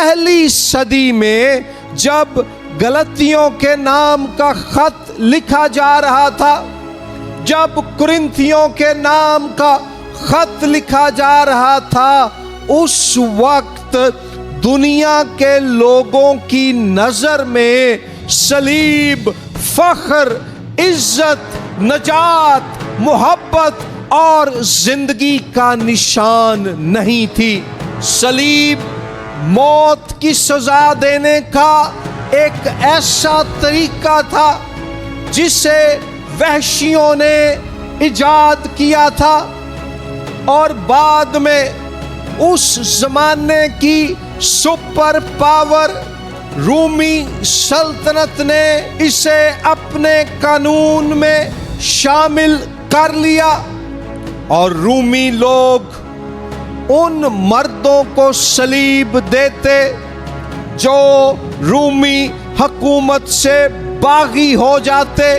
پہلی صدی میں جب گلتیوں کے نام کا خط لکھا جا رہا تھا، جب کرنتھیوں کے نام کا خط لکھا جا رہا تھا، اس وقت دنیا کے لوگوں کی نظر میں صلیب فخر، عزت، نجات، محبت اور زندگی کا نشان نہیں تھی۔ صلیب موت کی سزا دینے کا ایک ایسا طریقہ تھا جسے وحشیوں نے ایجاد کیا تھا، اور بعد میں اس زمانے کی سپر پاور رومی سلطنت نے اسے اپنے قانون میں شامل کر لیا، اور رومی لوگ ان مردوں کو صلیب دیتے جو رومی حکومت سے باغی ہو جاتے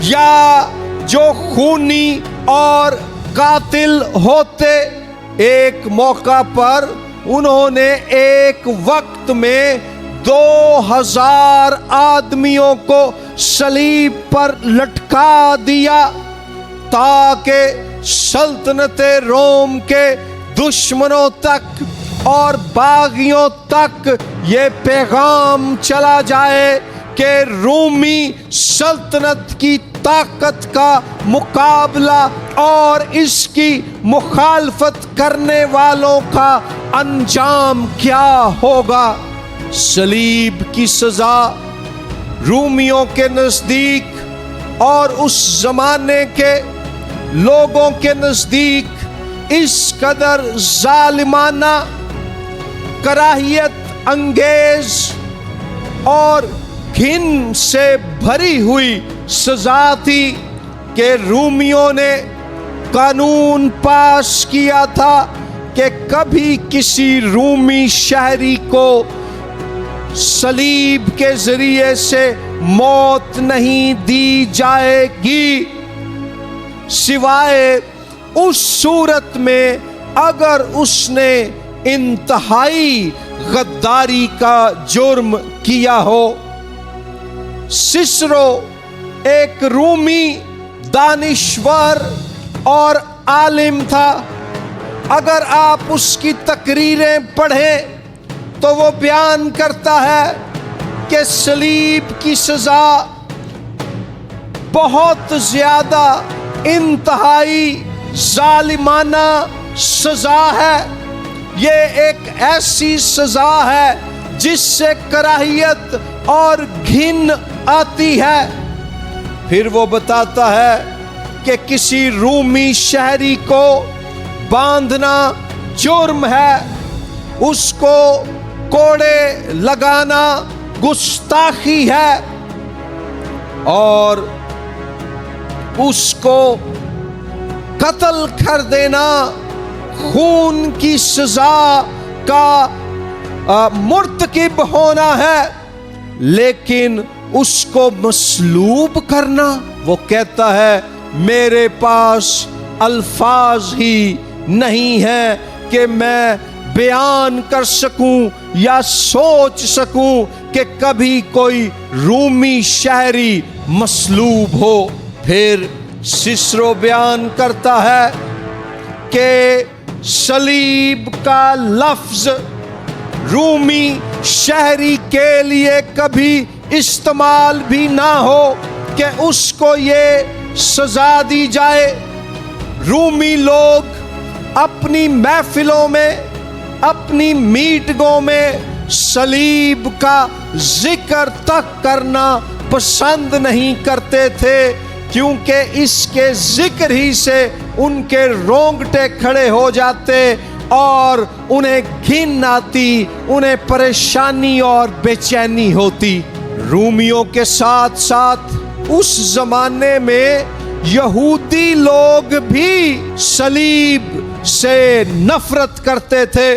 یا جو خونی اور قاتل ہوتے۔ ایک موقع پر انہوں نے ایک وقت میں 2000 آدمیوں کو صلیب پر لٹکا دیا تاکہ سلطنت روم کے دشمنوں تک اور باغیوں تک یہ پیغام چلا جائے کہ رومی سلطنت کی طاقت کا مقابلہ اور اس کی مخالفت کرنے والوں کا انجام کیا ہوگا۔ صلیب کی سزا رومیوں کے نزدیک اور اس زمانے کے لوگوں کے نزدیک اس قدر ظالمانہ، کراہیت انگیز اور گھن سے بھری ہوئی سزا تھی کہ رومیوں نے قانون پاس کیا تھا کہ کبھی کسی رومی شہری کو صلیب کے ذریعے سے موت نہیں دی جائے گی، سوائے اس صورت میں اگر اس نے انتہائی غداری کا جرم کیا ہو۔ سسرو ایک رومی دانشور اور عالم تھا۔ اگر آپ اس کی تقریریں پڑھیں تو وہ بیان کرتا ہے کہ صلیب کی سزا بہت زیادہ انتہائی ظالمانہ سزا ہے، یہ ایک ایسی سزا ہے جس سے کراہیت اور گھن آتی ہے۔ پھر وہ بتاتا ہے کہ کسی رومی شہری کو باندھنا جرم ہے، اس کو کوڑے لگانا گستاخی ہے، اور اس کو قتل کر دینا خون کی سزا کا مرتکب ہونا ہے۔ لیکن اس کو مصلوب کرنا، وہ کہتا ہے میرے پاس الفاظ ہی نہیں ہیں کہ میں بیان کر سکوں یا سوچ سکوں کہ کبھی کوئی رومی شہری مصلوب ہو۔ پھر سسرو بیان کرتا ہے کہ صلیب کا لفظ رومی شہری کے لیے کبھی استعمال بھی نہ ہو کہ اس کو یہ سزا دی جائے۔ رومی لوگ اپنی محفلوں میں، اپنی میٹنگوں میں صلیب کا ذکر تک کرنا پسند نہیں کرتے تھے، کیونکہ اس کے ذکر ہی سے ان کے رونگٹے کھڑے ہو جاتے اور انہیں گھن آتی، انہیں پریشانی اور بے چینی ہوتی۔ رومیوں کے ساتھ ساتھ اس زمانے میں یہودی لوگ بھی صلیب سے نفرت کرتے تھے۔